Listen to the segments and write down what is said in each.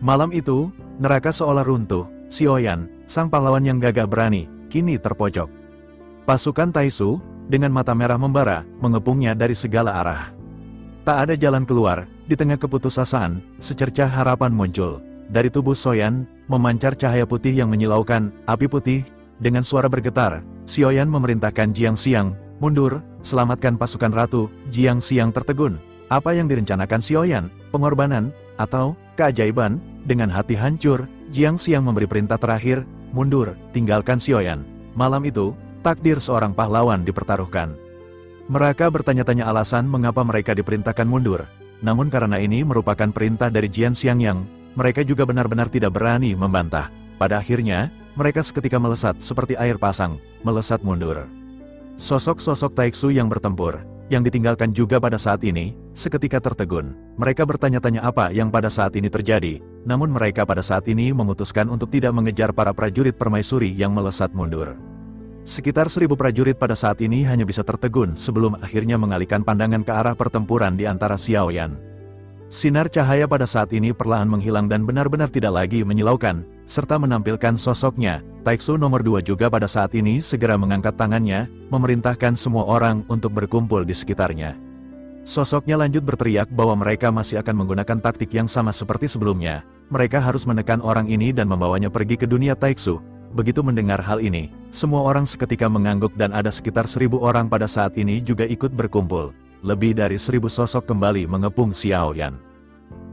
Malam itu, neraka seolah runtuh. Xiaoyan, sang pahlawan yang gagah berani, kini terpojok. Pasukan Taisu, dengan mata merah membara, mengepungnya dari segala arah. Tak ada jalan keluar, di tengah keputusasaan, secercah harapan muncul. Dari tubuh Xiaoyan, memancar cahaya putih yang menyilaukan, api putih. Dengan suara bergetar, Xiaoyan memerintahkan Jiang Xiang, mundur, selamatkan pasukan ratu. Jiang Xiang tertegun. Apa yang direncanakan Xiaoyan? Pengorbanan? Atau keajaiban? Dengan hati hancur, Jiang Xiang memberi perintah terakhir, mundur, tinggalkan Xiaoyan. Malam itu, takdir seorang pahlawan dipertaruhkan. Mereka bertanya-tanya alasan mengapa mereka diperintahkan mundur. Namun karena ini merupakan perintah dari Jiang Xiang yang, mereka juga benar-benar tidak berani membantah. Pada akhirnya, mereka seketika melesat seperti air pasang, melesat mundur. Sosok-sosok Taiksu yang bertempur, yang ditinggalkan juga pada saat ini, seketika tertegun. Mereka bertanya-tanya apa yang pada saat ini terjadi, namun mereka pada saat ini memutuskan untuk tidak mengejar para prajurit permaisuri yang melesat mundur. Sekitar 1000 prajurit pada saat ini hanya bisa tertegun sebelum akhirnya mengalihkan pandangan ke arah pertempuran di antara Xiaoyan. Sinar cahaya pada saat ini perlahan menghilang dan benar-benar tidak lagi menyilaukan, serta menampilkan sosoknya. Taiksu nomor 2 juga pada saat ini segera mengangkat tangannya, memerintahkan semua orang untuk berkumpul di sekitarnya. Sosoknya lanjut berteriak bahwa mereka masih akan menggunakan taktik yang sama seperti sebelumnya. Mereka harus menekan orang ini dan membawanya pergi ke dunia Taiksu. Begitu mendengar hal ini, semua orang seketika mengangguk dan ada sekitar 1000 orang pada saat ini juga ikut berkumpul. Lebih dari 1000 sosok kembali mengepung Xiaoyan.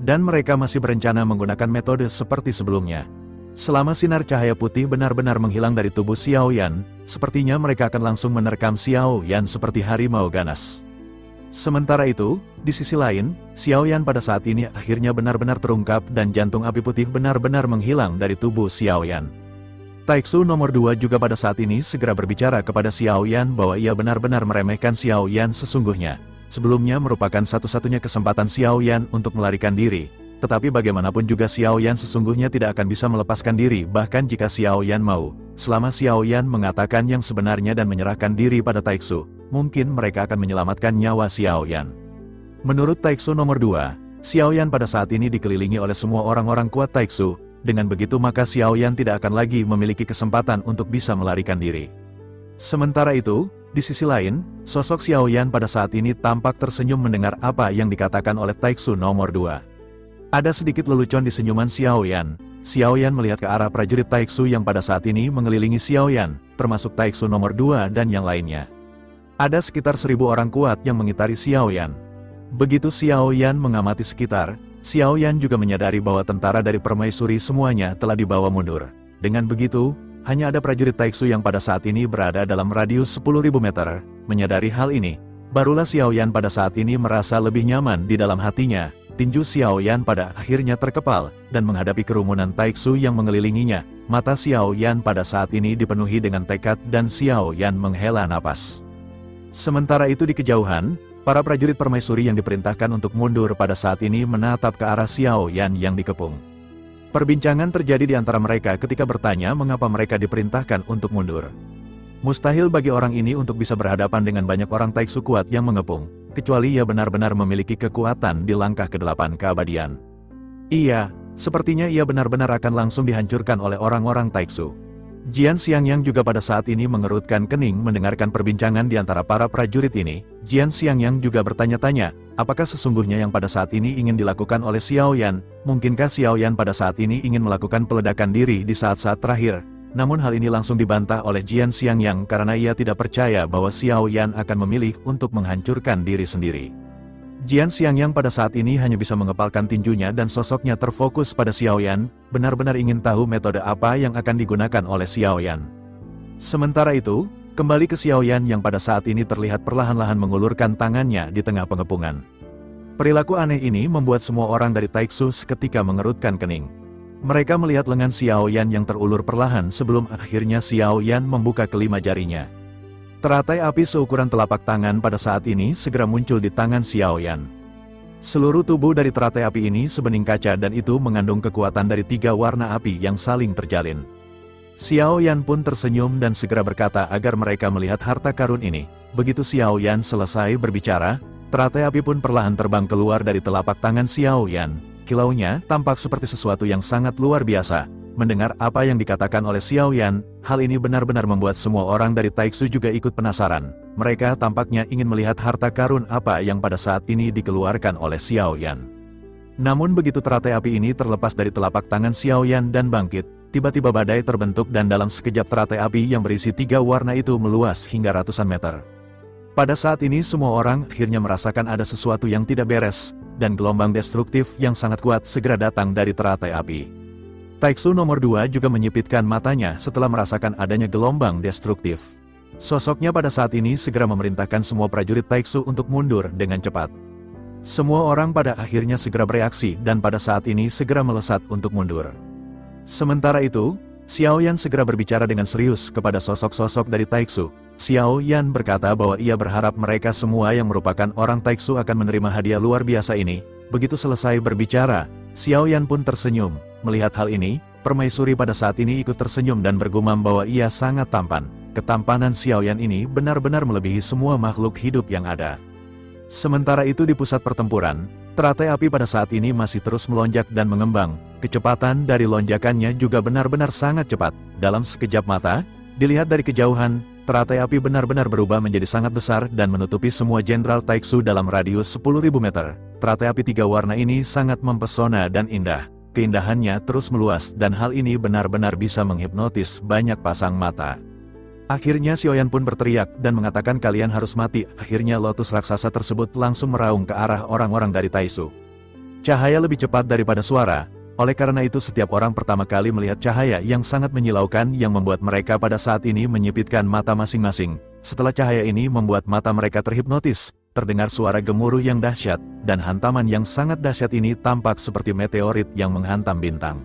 Dan mereka masih berencana menggunakan metode seperti sebelumnya. Selama sinar cahaya putih benar-benar menghilang dari tubuh Xiaoyan, sepertinya mereka akan langsung menerkam Xiaoyan seperti harimau ganas. Sementara itu, di sisi lain, Xiaoyan pada saat ini akhirnya benar-benar terungkap dan jantung api putih benar-benar menghilang dari tubuh Xiaoyan. Taiksu nomor 2 juga pada saat ini segera berbicara kepada Xiaoyan bahwa ia benar-benar meremehkan Xiaoyan sesungguhnya. Sebelumnya merupakan satu-satunya kesempatan Xiaoyan untuk melarikan diri. Tetapi bagaimanapun juga Xiaoyan sesungguhnya tidak akan bisa melepaskan diri bahkan jika Xiaoyan mau. Selama Xiaoyan mengatakan yang sebenarnya dan menyerahkan diri pada Taiksu, mungkin mereka akan menyelamatkan nyawa Xiaoyan. Menurut Taiksu nomor 2, Xiaoyan pada saat ini dikelilingi oleh semua orang-orang kuat Taiksu. Dengan begitu maka Xiaoyan tidak akan lagi memiliki kesempatan untuk bisa melarikan diri. Sementara itu, di sisi lain, sosok Xiaoyan pada saat ini tampak tersenyum mendengar apa yang dikatakan oleh Taiksu nomor 2. Ada sedikit lelucon di senyuman Xiaoyan. Xiaoyan melihat ke arah prajurit Taiksu yang pada saat ini mengelilingi Xiaoyan, termasuk Taiksu nomor 2 dan yang lainnya. Ada sekitar 1000 orang kuat yang mengitari Xiaoyan. Begitu Xiaoyan mengamati sekitar, Xiaoyan juga menyadari bahwa tentara dari permaisuri semuanya telah dibawa mundur. Dengan begitu, hanya ada prajurit Taiksu yang pada saat ini berada dalam radius 10.000 meter. Menyadari hal ini, barulah Xiaoyan pada saat ini merasa lebih nyaman di dalam hatinya. Tinju Xiaoyan pada akhirnya terkepal, dan menghadapi kerumunan Taiksu yang mengelilinginya. Mata Xiaoyan pada saat ini dipenuhi dengan tekad dan Xiaoyan menghela napas. Sementara itu di kejauhan, para prajurit permaisuri yang diperintahkan untuk mundur pada saat ini menatap ke arah Xiaoyan yang dikepung. Perbincangan terjadi di antara mereka ketika bertanya mengapa mereka diperintahkan untuk mundur. Mustahil bagi orang ini untuk bisa berhadapan dengan banyak orang Taiksu kuat yang mengepung, kecuali ia benar-benar memiliki kekuatan di langkah ke-8 keabadian. Iya, sepertinya ia benar-benar akan langsung dihancurkan oleh orang-orang Taiksu. Jiang Xiangyang juga pada saat ini mengerutkan kening mendengarkan perbincangan di antara para prajurit ini. Jiang Xiangyang juga bertanya-tanya, apakah sesungguhnya yang pada saat ini ingin dilakukan oleh Xiaoyan? Mungkinkah Xiaoyan pada saat ini ingin melakukan peledakan diri di saat-saat terakhir? Namun hal ini langsung dibantah oleh Jiang Xiangyang karena ia tidak percaya bahwa Xiaoyan akan memilih untuk menghancurkan diri sendiri. Jiang Xiangyang pada saat ini hanya bisa mengepalkan tinjunya dan sosoknya terfokus pada Xiaoyan, benar-benar ingin tahu metode apa yang akan digunakan oleh Xiaoyan. Sementara itu, kembali ke Xiaoyan yang pada saat ini terlihat perlahan-lahan mengulurkan tangannya di tengah pengepungan. Perilaku aneh ini membuat semua orang dari Taiksu seketika mengerutkan kening. Mereka melihat lengan Xiaoyan yang terulur perlahan sebelum akhirnya Xiaoyan membuka kelima jarinya. Teratai api seukuran telapak tangan pada saat ini segera muncul di tangan Xiaoyan. Seluruh tubuh dari teratai api ini sebening kaca dan itu mengandung kekuatan dari 3 warna api yang saling terjalin. Xiaoyan pun tersenyum dan segera berkata agar mereka melihat harta karun ini. Begitu Xiaoyan selesai berbicara, teratai api pun perlahan terbang keluar dari telapak tangan Xiaoyan. kilaunya tampak seperti sesuatu yang sangat luar biasa. Mendengar apa yang dikatakan oleh Xiao Yan, hal ini benar-benar membuat semua orang dari Taixu juga ikut penasaran. Mereka tampaknya ingin melihat harta karun apa yang pada saat ini dikeluarkan oleh Xiao Yan. Namun begitu teratai api ini terlepas dari telapak tangan Xiao Yan dan bangkit, tiba-tiba badai terbentuk dan dalam sekejap teratai api yang berisi 3 warna itu meluas hingga ratusan meter. Pada saat ini semua orang akhirnya merasakan ada sesuatu yang tidak beres, dan gelombang destruktif yang sangat kuat segera datang dari teratai api. Taixu nomor 2 juga menyipitkan matanya setelah merasakan adanya gelombang destruktif. Sosoknya pada saat ini segera memerintahkan semua prajurit Taixu untuk mundur dengan cepat. Semua orang pada akhirnya segera bereaksi dan pada saat ini segera melesat untuk mundur. Sementara itu, Xiao Yan segera berbicara dengan serius kepada sosok-sosok dari Taixu. Xiao Yan berkata bahwa ia berharap mereka semua yang merupakan orang Taixu akan menerima hadiah luar biasa ini. Begitu selesai berbicara, Xiao Yan pun tersenyum. Melihat hal ini, permaisuri pada saat ini ikut tersenyum dan bergumam bahwa ia sangat tampan. Ketampanan Xiao Yan ini benar-benar melebihi semua makhluk hidup yang ada. Sementara itu di pusat pertempuran, teratai api pada saat ini masih terus melonjak dan mengembang. Kecepatan dari lonjakannya juga benar-benar sangat cepat. Dalam sekejap mata, dilihat dari kejauhan, teratai api benar-benar berubah menjadi sangat besar dan menutupi semua jenderal Taixu dalam radius 10.000 meter. Teratai api 3 warna ini sangat mempesona dan indah. Keindahannya terus meluas dan hal ini benar-benar bisa menghipnotis banyak pasang mata. Akhirnya Xiao Yan pun berteriak dan mengatakan kalian harus mati. Akhirnya lotus raksasa tersebut langsung meraung ke arah orang-orang dari Taixu. Cahaya lebih cepat daripada suara, oleh karena itu setiap orang pertama kali melihat cahaya yang sangat menyilaukan yang membuat mereka pada saat ini menyipitkan mata masing-masing. Setelah cahaya ini membuat mata mereka terhipnotis, terdengar suara gemuruh yang dahsyat, dan hantaman yang sangat dahsyat ini tampak seperti meteorit yang menghantam bintang.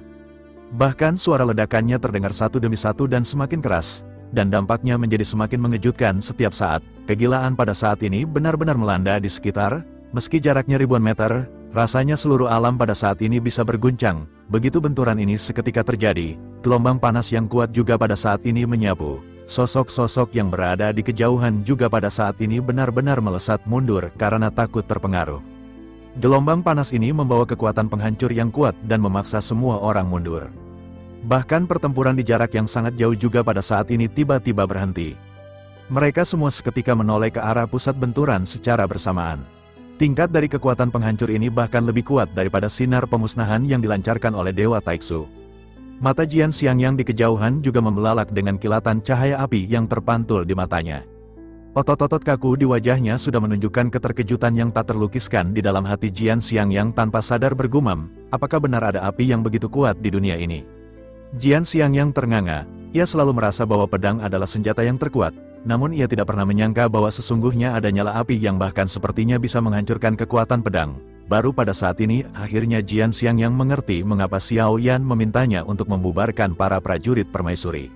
Bahkan suara ledakannya terdengar satu demi satu dan semakin keras, dan dampaknya menjadi semakin mengejutkan setiap saat. Kegilaan pada saat ini benar-benar melanda di sekitar, meski jaraknya ribuan meter, rasanya seluruh alam pada saat ini bisa berguncang. Begitu benturan ini seketika terjadi, gelombang panas yang kuat juga pada saat ini menyapu. Sosok-sosok yang berada di kejauhan juga pada saat ini benar-benar melesat mundur karena takut terpengaruh. Gelombang panas ini membawa kekuatan penghancur yang kuat dan memaksa semua orang mundur. Bahkan pertempuran di jarak yang sangat jauh juga pada saat ini tiba-tiba berhenti. Mereka semua seketika menoleh ke arah pusat benturan secara bersamaan. Tingkat dari kekuatan penghancur ini bahkan lebih kuat daripada sinar pemusnahan yang dilancarkan oleh Dewa Taixu. Mata Jian Xiangyang di kejauhan juga membelalak dengan kilatan cahaya api yang terpantul di matanya. Otot-otot kaku di wajahnya sudah menunjukkan keterkejutan yang tak terlukiskan di dalam hati Jian Xiangyang tanpa sadar bergumam, apakah benar ada api yang begitu kuat di dunia ini? Jian Xiangyang ternganga, ia selalu merasa bahwa pedang adalah senjata yang terkuat, namun ia tidak pernah menyangka bahwa sesungguhnya ada nyala api yang bahkan sepertinya bisa menghancurkan kekuatan pedang. Baru pada saat ini, akhirnya Jian Xiangyang mengerti mengapa Xiao Yan memintanya untuk membubarkan para prajurit permaisuri.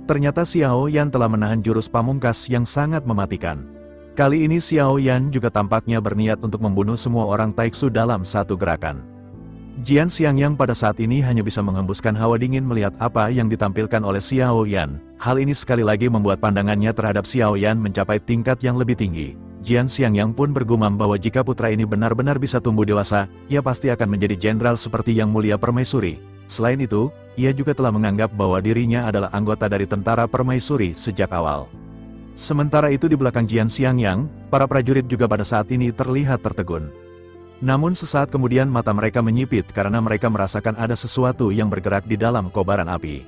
Ternyata Xiao Yan telah menahan jurus pamungkas yang sangat mematikan. Kali ini Xiao Yan juga tampaknya berniat untuk membunuh semua orang Taixu dalam satu gerakan. Jian Xiangyang pada saat ini hanya bisa menghembuskan hawa dingin melihat apa yang ditampilkan oleh Xiao Yan. Hal ini sekali lagi membuat pandangannya terhadap Xiao Yan mencapai tingkat yang lebih tinggi. Jian Xiangyang pun bergumam bahwa jika putra ini benar-benar bisa tumbuh dewasa, ia pasti akan menjadi jenderal seperti Yang Mulia Permaisuri. Selain itu, ia juga telah menganggap bahwa dirinya adalah anggota dari tentara permaisuri sejak awal. Sementara itu di belakang Jian Xiangyang, para prajurit juga pada saat ini terlihat tertegun. Namun sesaat kemudian mata mereka menyipit karena mereka merasakan ada sesuatu yang bergerak di dalam kobaran api.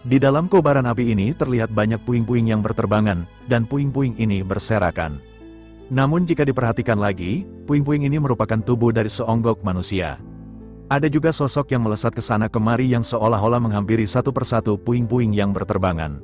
Di dalam kobaran api ini terlihat banyak puing-puing yang berterbangan, dan puing-puing ini berserakan. Namun jika diperhatikan lagi, puing-puing ini merupakan tubuh dari seonggok manusia. Ada juga sosok yang melesat ke sana kemari yang seolah-olah menghampiri satu persatu puing-puing yang berterbangan.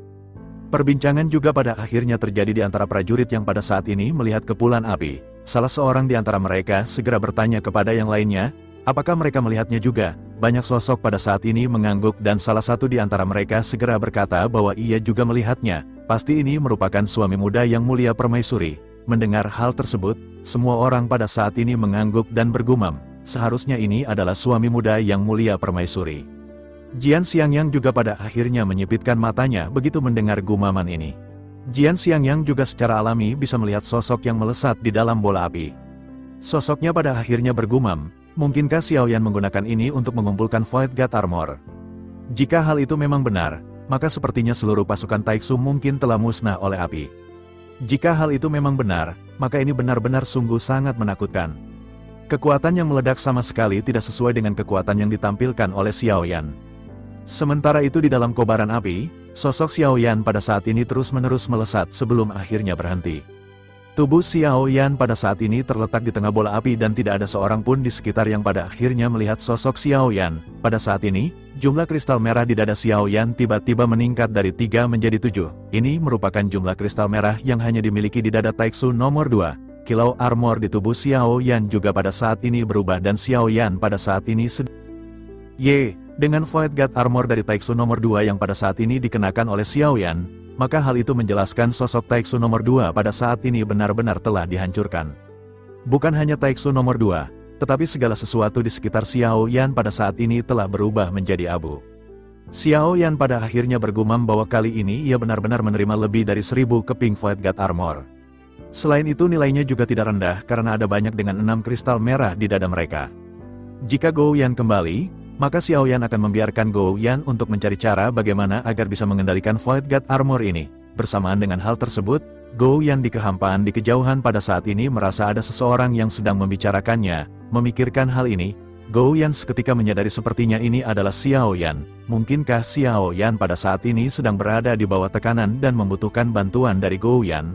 Perbincangan juga pada akhirnya terjadi di antara prajurit yang pada saat ini melihat kepulan api. Salah seorang di antara mereka segera bertanya kepada yang lainnya, apakah mereka melihatnya juga? Banyak sosok pada saat ini mengangguk dan salah satu di antara mereka segera berkata bahwa ia juga melihatnya. Pasti ini merupakan suami muda Yang Mulia Permaisuri. Mendengar hal tersebut, semua orang pada saat ini mengangguk dan bergumam, seharusnya ini adalah suami muda Yang Mulia Permaisuri. Jian Xiangyang juga pada akhirnya menyipitkan matanya begitu mendengar gumaman ini. Jian Xiangyang juga secara alami bisa melihat sosok yang melesat di dalam bola api. Sosoknya pada akhirnya bergumam, Mungkinkah Xiaoyan menggunakan ini untuk mengumpulkan Void God Armor? Jika hal itu memang benar, maka sepertinya seluruh pasukan Taixu mungkin telah musnah oleh api. Jika hal itu memang benar, maka ini benar-benar sungguh sangat menakutkan. Kekuatan yang meledak sama sekali tidak sesuai dengan kekuatan yang ditampilkan oleh Xiaoyan. Sementara itu di dalam kobaran api, sosok Xiaoyan pada saat ini terus-menerus melesat sebelum akhirnya berhenti. Tubuh Xiaoyan pada saat ini terletak di tengah bola api dan tidak ada seorang pun di sekitar yang pada akhirnya melihat sosok Xiaoyan. Pada saat ini, jumlah kristal merah di dada Xiaoyan tiba-tiba meningkat dari 3 menjadi 7. Ini merupakan jumlah kristal merah yang hanya dimiliki di dada Taixu nomor 2. Kilau armor di tubuh Xiaoyan juga pada saat ini berubah dan Xiaoyan pada saat ini dengan Void God Armor dari Taixu nomor 2 yang pada saat ini dikenakan oleh Xiaoyan, maka hal itu menjelaskan sosok Taixu nomor 2 pada saat ini benar-benar telah dihancurkan. Bukan hanya Taixu nomor 2, tetapi segala sesuatu di sekitar Xiaoyan pada saat ini telah berubah menjadi abu. Xiaoyan pada akhirnya bergumam bahwa kali ini ia benar-benar menerima lebih dari 1000 keping Void God Armor. Selain itu nilainya juga tidak rendah karena ada banyak dengan 6 kristal merah di dada mereka. Jika Gou Yan kembali, maka Xiaoyan akan membiarkan Gou Yan untuk mencari cara bagaimana agar bisa mengendalikan Void God Armor ini. Bersamaan dengan hal tersebut, Gou Yan di kehampaan di kejauhan pada saat ini merasa ada seseorang yang sedang membicarakannya. Memikirkan hal ini, Gou Yan seketika menyadari sepertinya ini adalah Xiaoyan. Mungkinkah Xiaoyan pada saat ini sedang berada di bawah tekanan dan membutuhkan bantuan dari Gou Yan?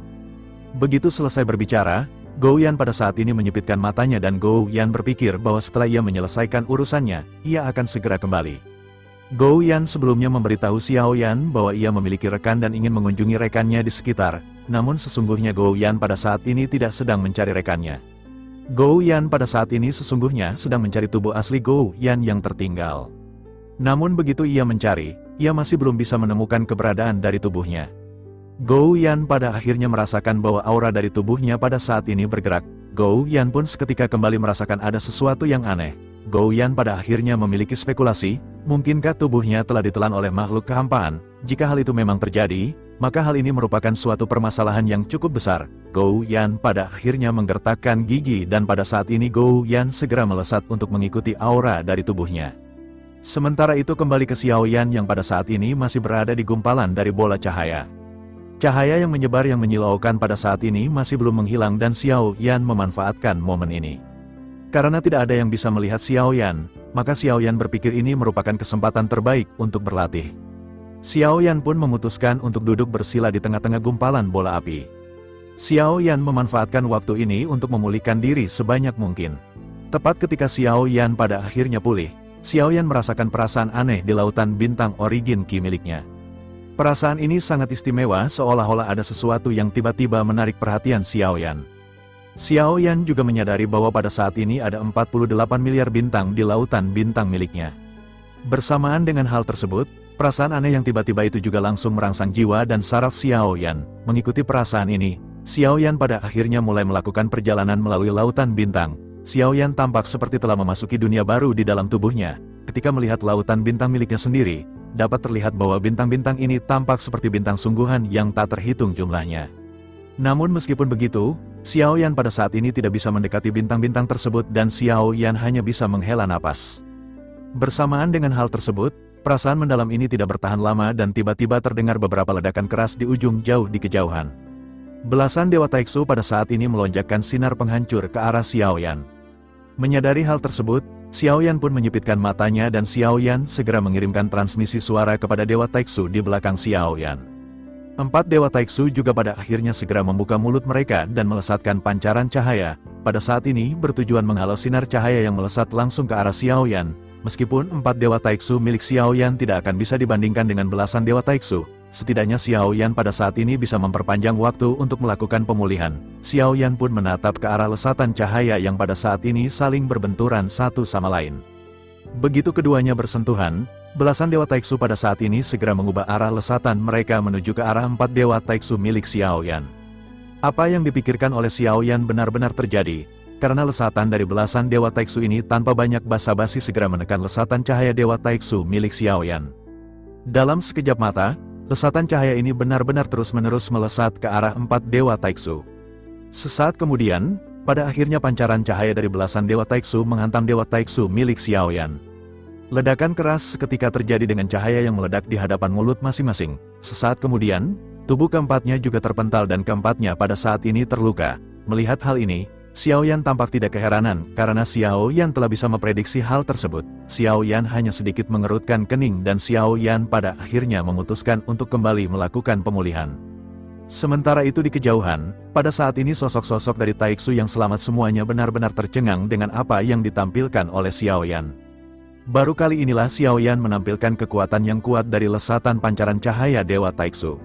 Begitu selesai berbicara, Gou Yan pada saat ini menyipitkan matanya dan Gou Yan berpikir bahwa setelah ia menyelesaikan urusannya, ia akan segera kembali. Gou Yan sebelumnya memberitahu Xiaoyan bahwa ia memiliki rekan dan ingin mengunjungi rekannya di sekitar, namun sesungguhnya Gou Yan pada saat ini tidak sedang mencari rekannya. Gou Yan pada saat ini sesungguhnya sedang mencari tubuh asli Gou Yan yang tertinggal. Namun begitu ia mencari, ia masih belum bisa menemukan keberadaan dari tubuhnya. Gou Yan pada akhirnya merasakan bahwa aura dari tubuhnya pada saat ini bergerak. Gou Yan pun seketika kembali merasakan ada sesuatu yang aneh. Gou Yan pada akhirnya memiliki spekulasi, mungkinkah tubuhnya telah ditelan oleh makhluk kehampaan? Jika hal itu memang terjadi, maka hal ini merupakan suatu permasalahan yang cukup besar. Gou Yan pada akhirnya menggertakkan gigi dan pada saat ini Gou Yan segera melesat untuk mengikuti aura dari tubuhnya. Sementara itu kembali ke Xiaoyan yang pada saat ini masih berada di gumpalan dari bola cahaya. Cahaya yang menyebar yang menyilaukan pada saat ini masih belum menghilang dan Xiaoyan memanfaatkan momen ini. Karena tidak ada yang bisa melihat Xiaoyan, maka Xiaoyan berpikir ini merupakan kesempatan terbaik untuk berlatih. Xiaoyan pun memutuskan untuk duduk bersila di tengah-tengah gumpalan bola api. Xiaoyan memanfaatkan waktu ini untuk memulihkan diri sebanyak mungkin. Tepat ketika Xiaoyan pada akhirnya pulih, Xiaoyan merasakan perasaan aneh di lautan bintang origin Qi miliknya. Perasaan ini sangat istimewa seolah-olah ada sesuatu yang tiba-tiba menarik perhatian Xiaoyan. Xiaoyan juga menyadari bahwa pada saat ini ada 48 miliar bintang di lautan bintang miliknya. Bersamaan dengan hal tersebut, perasaan aneh yang tiba-tiba itu juga langsung merangsang jiwa dan saraf Xiaoyan. Mengikuti perasaan ini, Xiaoyan pada akhirnya mulai melakukan perjalanan melalui lautan bintang. Xiaoyan tampak seperti telah memasuki dunia baru di dalam tubuhnya. Ketika melihat lautan bintang miliknya sendiri, dapat terlihat bahwa bintang-bintang ini tampak seperti bintang sungguhan yang tak terhitung jumlahnya. Namun meskipun begitu, Xiaoyan pada saat ini tidak bisa mendekati bintang-bintang tersebut dan Xiaoyan hanya bisa menghela napas. Bersamaan dengan hal tersebut, perasaan mendalam ini tidak bertahan lama dan tiba-tiba terdengar beberapa ledakan keras di ujung jauh di kejauhan. Belasan Dewa Taixu pada saat ini melonjakkan sinar penghancur ke arah Xiaoyan. Menyadari hal tersebut, Xiaoyan pun menyipitkan matanya dan Xiaoyan segera mengirimkan transmisi suara kepada Dewa Taixu di belakang Xiaoyan. 4 Dewa Taixu juga pada akhirnya segera membuka mulut mereka dan melesatkan pancaran cahaya, pada saat ini bertujuan menghalau sinar cahaya yang melesat langsung ke arah Xiaoyan. Meskipun 4 Dewa Taixu milik Xiaoyan tidak akan bisa dibandingkan dengan belasan Dewa Taixu, setidaknya Xiaoyan pada saat ini bisa memperpanjang waktu untuk melakukan pemulihan. Xiaoyan pun menatap ke arah lesatan cahaya yang pada saat ini saling berbenturan satu sama lain. Begitu keduanya bersentuhan, belasan Dewa Taixu pada saat ini segera mengubah arah lesatan mereka menuju ke arah 4 Dewa Taixu milik Xiaoyan. Apa yang dipikirkan oleh Xiaoyan benar-benar terjadi, karena lesatan dari belasan Dewa Taixu ini tanpa banyak basa-basi segera menekan lesatan cahaya Dewa Taixu milik Xiaoyan. Dalam sekejap mata, lesatan cahaya ini benar-benar terus-menerus melesat ke arah 4 Dewa Taixu. Sesaat kemudian, Pada akhirnya pancaran cahaya dari belasan Dewa Taiksu menghantam Dewa Taiksu milik Xiaoyan. Ledakan keras seketika terjadi dengan cahaya yang meledak di hadapan mulut masing-masing. Sesaat kemudian, tubuh keempatnya juga terpental dan keempatnya pada saat ini terluka. Melihat hal ini, Xiaoyan tampak tidak keheranan karena Xiaoyan telah bisa memprediksi hal tersebut. Xiaoyan hanya sedikit mengerutkan kening dan Xiaoyan pada akhirnya memutuskan untuk kembali melakukan pemulihan. Sementara itu di kejauhan, pada saat ini sosok-sosok dari Taiksu yang selamat semuanya benar-benar tercengang dengan apa yang ditampilkan oleh Xiaoyan. Baru kali inilah Xiaoyan menampilkan kekuatan yang kuat dari lesatan pancaran cahaya Dewa Taiksu.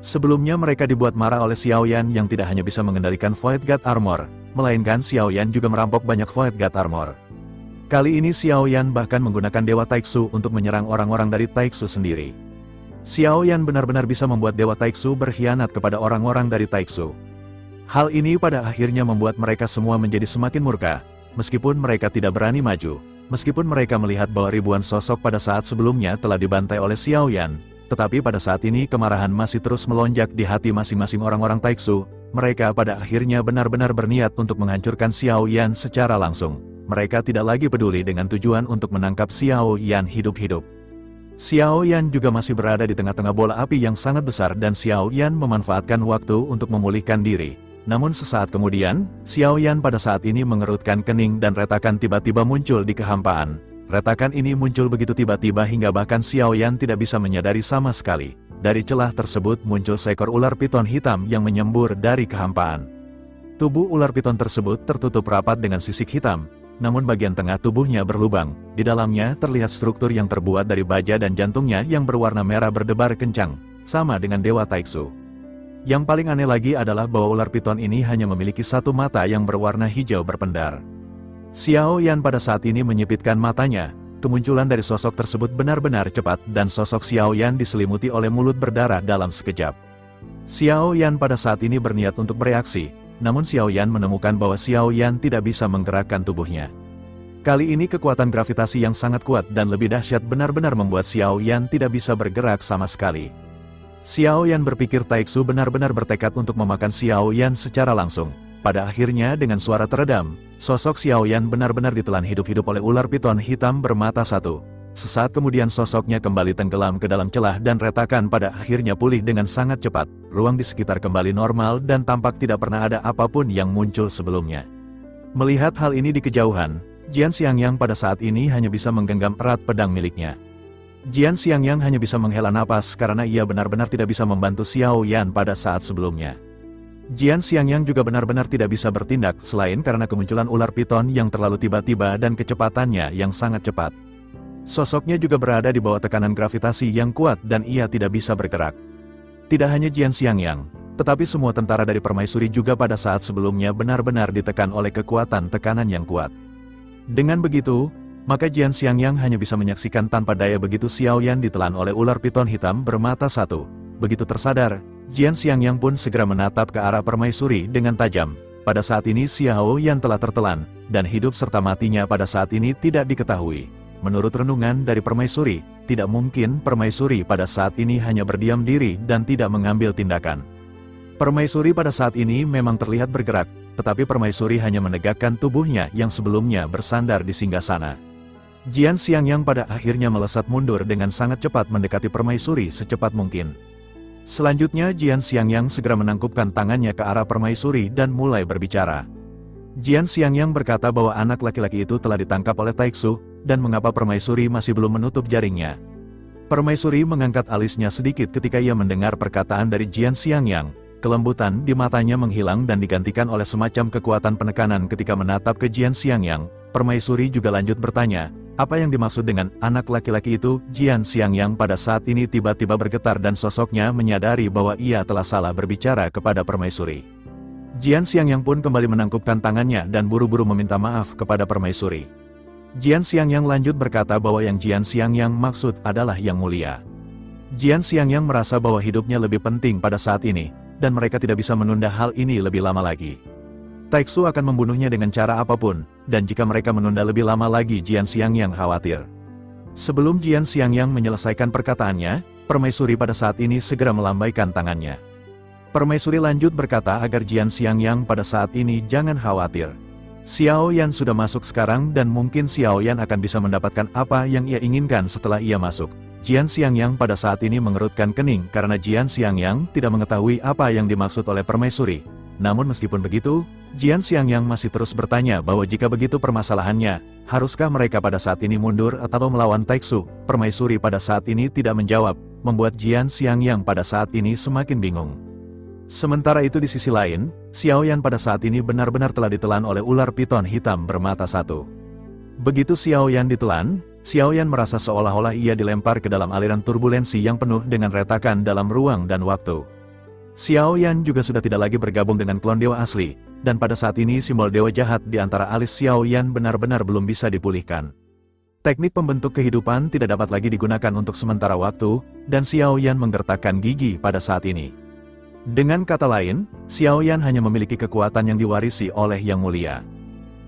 Sebelumnya mereka dibuat marah oleh Xiaoyan yang tidak hanya bisa mengendalikan Void God Armor, melainkan Xiaoyan juga merampok banyak Void God Armor. Kali ini Xiaoyan bahkan menggunakan Dewa Taiksu untuk menyerang orang-orang dari Taiksu sendiri. Xiaoyan benar-benar bisa membuat Dewa Taiksu berkhianat kepada orang-orang dari Taiksu. Hal ini pada akhirnya membuat mereka semua menjadi semakin murka, meskipun mereka tidak berani maju. Meskipun mereka melihat bahwa ribuan sosok pada saat sebelumnya telah dibantai oleh Xiaoyan, tetapi pada saat ini kemarahan masih terus melonjak di hati masing-masing orang-orang Taiksu. Mereka pada akhirnya benar-benar berniat untuk menghancurkan Xiaoyan secara langsung. Mereka tidak lagi peduli dengan tujuan untuk menangkap Xiaoyan hidup-hidup. Xiaoyan juga masih berada di tengah-tengah bola api yang sangat besar dan Xiaoyan memanfaatkan waktu untuk memulihkan diri. Namun sesaat kemudian, Xiaoyan pada saat ini mengerutkan kening dan retakan tiba-tiba muncul di kehampaan. Retakan ini muncul begitu tiba-tiba hingga bahkan Xiaoyan tidak bisa menyadari sama sekali. Dari celah tersebut muncul seekor ular piton hitam yang menyembur dari kehampaan. Tubuh ular piton tersebut tertutup rapat dengan sisik hitam, namun bagian tengah tubuhnya berlubang. Di dalamnya terlihat struktur yang terbuat dari baja dan jantungnya yang berwarna merah berdebar kencang, sama dengan Dewa Taiksu. Yang paling aneh lagi adalah bahwa ular piton ini hanya memiliki satu mata yang berwarna hijau berpendar. Xiaoyan pada saat ini menyipitkan matanya. Kemunculan dari sosok tersebut benar-benar cepat dan sosok Xiaoyan diselimuti oleh mulut berdarah dalam sekejap. Xiaoyan pada saat ini berniat untuk bereaksi, namun Xiaoyan menemukan bahwa Xiaoyan tidak bisa menggerakkan tubuhnya. Kali ini kekuatan gravitasi yang sangat kuat dan lebih dahsyat benar-benar membuat Xiaoyan tidak bisa bergerak sama sekali. Xiaoyan berpikir Taiksu benar-benar bertekad untuk memakan Xiaoyan secara langsung. Pada akhirnya dengan suara teredam, sosok Xiaoyan benar-benar ditelan hidup-hidup oleh ular piton hitam bermata satu. Sesaat kemudian sosoknya kembali tenggelam ke dalam celah dan retakan pada akhirnya pulih dengan sangat cepat. Ruang di sekitar kembali normal dan tampak tidak pernah ada apapun yang muncul sebelumnya. Melihat hal ini di kejauhan, Jian Xiangyang pada saat ini hanya bisa menggenggam erat pedang miliknya. Jian Xiangyang hanya bisa menghela napas karena ia benar-benar tidak bisa membantu Xiaoyan pada saat sebelumnya. Jian Xiangyang juga benar-benar tidak bisa bertindak selain karena kemunculan ular piton yang terlalu tiba-tiba dan kecepatannya yang sangat cepat. Sosoknya juga berada di bawah tekanan gravitasi yang kuat dan ia tidak bisa bergerak. Tidak hanya Jian Xiangyang, tetapi semua tentara dari Permaisuri juga pada saat sebelumnya benar-benar ditekan oleh kekuatan tekanan yang kuat. Dengan begitu, maka Jian Xiangyang hanya bisa menyaksikan tanpa daya begitu Xiaoyan ditelan oleh ular piton hitam bermata satu. Begitu tersadar, Jian Xiangyang pun segera menatap ke arah Permaisuri dengan tajam. Pada saat ini Xiaoyan telah tertelan, dan hidup serta matinya pada saat ini tidak diketahui. Menurut renungan dari Permaisuri, tidak mungkin Permaisuri pada saat ini hanya berdiam diri dan tidak mengambil tindakan. Permaisuri pada saat ini memang terlihat bergerak, tetapi Permaisuri hanya menegakkan tubuhnya yang sebelumnya bersandar di singgasana. Jian Xiangyang pada akhirnya melesat mundur dengan sangat cepat mendekati Permaisuri secepat mungkin. Selanjutnya Jian Xiangyang segera menangkupkan tangannya ke arah Permaisuri dan mulai berbicara. Jian Xiangyang berkata bahwa anak laki-laki itu telah ditangkap oleh Taiksu, dan mengapa Permaisuri masih belum menutup jaringnya. Permaisuri mengangkat alisnya sedikit ketika ia mendengar perkataan dari Jian Xiangyang. Kelembutan di matanya menghilang dan digantikan oleh semacam kekuatan penekanan ketika menatap ke Jian Xiangyang. Permaisuri juga lanjut bertanya, apa yang dimaksud dengan anak laki-laki itu? Jian Xiangyang pada saat ini tiba-tiba bergetar dan sosoknya menyadari bahwa ia telah salah berbicara kepada Permaisuri. Jian Xiangyang pun kembali menangkupkan tangannya dan buru-buru meminta maaf kepada Permaisuri. Jian Xiangyang lanjut berkata bahwa yang Jian Xiangyang maksud adalah yang mulia. Jian Xiangyang merasa bahwa hidupnya lebih penting pada saat ini, dan mereka tidak bisa menunda hal ini lebih lama lagi. Taiksu akan membunuhnya dengan cara apapun, dan jika mereka menunda lebih lama lagi Jian Xiangyang khawatir. Sebelum Jian Xiangyang menyelesaikan perkataannya, Permaisuri pada saat ini segera melambaikan tangannya. Permaisuri lanjut berkata agar Jian Xiangyang pada saat ini jangan khawatir. Xiao Yan sudah masuk sekarang dan mungkin Xiao Yan akan bisa mendapatkan apa yang ia inginkan setelah ia masuk. Jian Xiangyang pada saat ini mengerutkan kening karena Jian Xiangyang tidak mengetahui apa yang dimaksud oleh permaisuri. Namun meskipun begitu, Jian Xiangyang masih terus bertanya bahwa jika begitu permasalahannya, haruskah mereka pada saat ini mundur atau melawan Taixu? Permaisuri pada saat ini tidak menjawab, membuat Jian Xiangyang pada saat ini semakin bingung. Sementara itu di sisi lain, Xiao Yan pada saat ini benar-benar telah ditelan oleh ular piton hitam bermata satu. Begitu Xiao Yan ditelan, Xiao Yan merasa seolah-olah ia dilempar ke dalam aliran turbulensi yang penuh dengan retakan dalam ruang dan waktu. Xiao Yan juga sudah tidak lagi bergabung dengan klon dewa asli, dan pada saat ini simbol dewa jahat di antara alis Xiao Yan benar-benar belum bisa dipulihkan. Teknik pembentuk kehidupan tidak dapat lagi digunakan untuk sementara waktu, dan Xiao Yan menggertakkan gigi pada saat ini. Dengan kata lain, Xiao Yan hanya memiliki kekuatan yang diwarisi oleh Yang Mulia.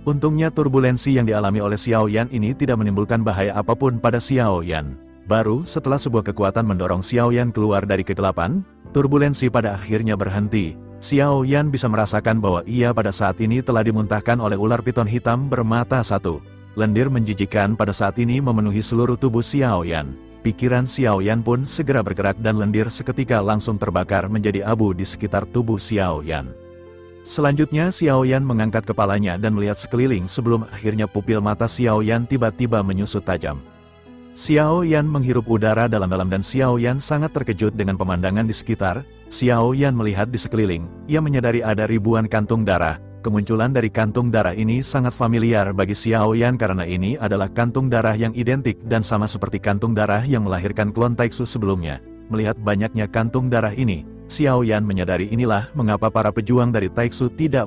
Untungnya turbulensi yang dialami oleh Xiao Yan ini tidak menimbulkan bahaya apapun pada Xiao Yan. Baru setelah sebuah kekuatan mendorong Xiao Yan keluar dari kegelapan, turbulensi pada akhirnya berhenti. Xiao Yan bisa merasakan bahwa ia pada saat ini telah dimuntahkan oleh ular piton hitam bermata satu. Lendir menjijikan pada saat ini memenuhi seluruh tubuh Xiao Yan. Pikiran Xiao Yan pun segera bergerak dan lendir seketika langsung terbakar menjadi abu di sekitar tubuh Xiao Yan. Selanjutnya Xiao Yan mengangkat kepalanya dan melihat sekeliling sebelum akhirnya pupil mata Xiao Yan tiba-tiba menyusut tajam. Xiao Yan menghirup udara dalam-dalam dan Xiao Yan sangat terkejut dengan pemandangan di sekitar. Xiao Yan melihat di sekeliling, ia menyadari ada ribuan kantung darah. Kemunculan dari kantung darah ini sangat familiar bagi Xiao Yan karena ini adalah kantung darah yang identik dan sama seperti kantung darah yang melahirkan klon Taixu sebelumnya. Melihat banyaknya kantung darah ini, Xiao Yan menyadari inilah mengapa para pejuang dari Taixu tidak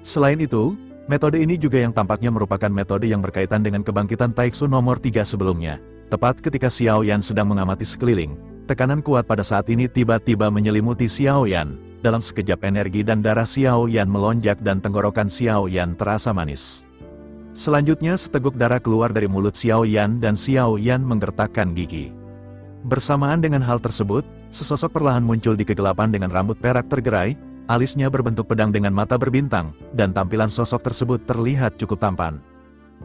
Selain itu, metode ini juga yang tampaknya merupakan metode yang berkaitan dengan kebangkitan Taixu nomor 3 sebelumnya. Tepat ketika Xiao Yan sedang mengamati sekeliling, tekanan kuat pada saat ini tiba-tiba menyelimuti Xiao Yan. Dalam sekejap energi dan darah Xiao Yan melonjak dan tenggorokan Xiao Yan terasa manis. Selanjutnya seteguk darah keluar dari mulut Xiao Yan dan Xiao Yan menggertakkan gigi. Bersamaan dengan hal tersebut, sesosok perlahan muncul di kegelapan dengan rambut perak tergerai, alisnya berbentuk pedang dengan mata berbintang, dan tampilan sosok tersebut terlihat cukup tampan.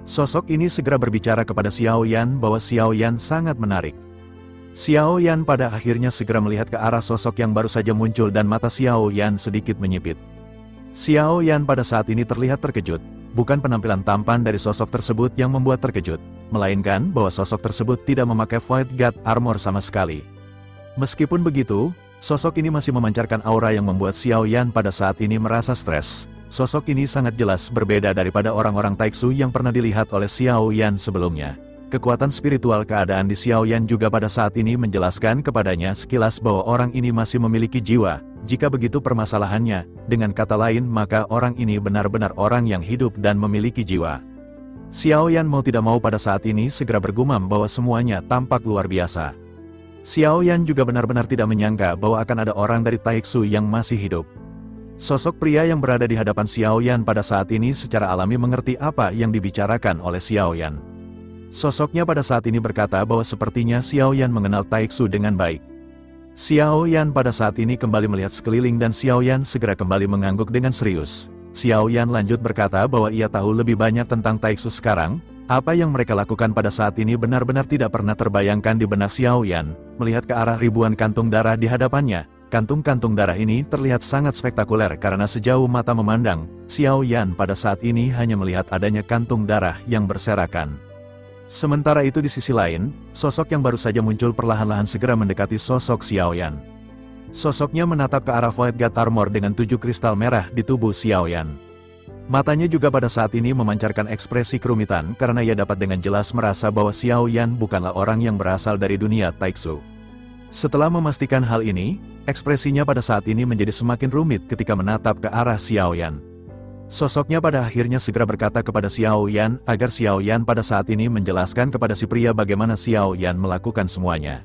Sosok ini segera berbicara kepada Xiao Yan bahwa Xiao Yan sangat menarik. Xiao Yan pada akhirnya segera melihat ke arah sosok yang baru saja muncul dan mata Xiao Yan sedikit menyipit. Xiao Yan pada saat ini terlihat terkejut, bukan penampilan tampan dari sosok tersebut yang membuat terkejut, melainkan bahwa sosok tersebut tidak memakai Void God Armor sama sekali. Meskipun begitu, sosok ini masih memancarkan aura yang membuat Xiao Yan pada saat ini merasa stres. Sosok ini sangat jelas berbeda daripada orang-orang Taixu yang pernah dilihat oleh Xiao Yan sebelumnya. Kekuatan spiritual keadaan di Xiao Yan juga pada saat ini menjelaskan kepadanya sekilas bahwa orang ini masih memiliki jiwa. Jika begitu permasalahannya, dengan kata lain maka orang ini benar-benar orang yang hidup dan memiliki jiwa. Xiao Yan mau tidak mau pada saat ini segera bergumam bahwa semuanya tampak luar biasa. Xiao Yan juga benar-benar tidak menyangka bahwa akan ada orang dari Taixu yang masih hidup. Sosok pria yang berada di hadapan Xiao Yan pada saat ini secara alami mengerti apa yang dibicarakan oleh Xiao Yan. Sosoknya pada saat ini berkata bahwa sepertinya Xiao Yan mengenal Taixu dengan baik. Xiao Yan pada saat ini kembali melihat sekeliling dan Xiao Yan segera kembali mengangguk dengan serius. Xiao Yan lanjut berkata bahwa ia tahu lebih banyak tentang Taixu sekarang. Apa yang mereka lakukan pada saat ini benar-benar tidak pernah terbayangkan di benak Xiao Yan. Melihat ke arah ribuan kantung darah di hadapannya, kantung-kantung darah ini terlihat sangat spektakuler karena sejauh mata memandang, Xiao Yan pada saat ini hanya melihat adanya kantung darah yang berserakan. Sementara itu di sisi lain, sosok yang baru saja muncul perlahan-lahan segera mendekati sosok Xiao Yan. Sosoknya menatap ke arah Void God Armor dengan 7 kristal merah di tubuh Xiao Yan. Matanya juga pada saat ini memancarkan ekspresi kerumitan karena ia dapat dengan jelas merasa bahwa Xiao Yan bukanlah orang yang berasal dari dunia Taixu. Setelah memastikan hal ini, ekspresinya pada saat ini menjadi semakin rumit ketika menatap ke arah Xiao Yan. Sosoknya pada akhirnya segera berkata kepada Xiao Yan agar Xiao Yan pada saat ini menjelaskan kepada si pria bagaimana Xiao Yan melakukan semuanya.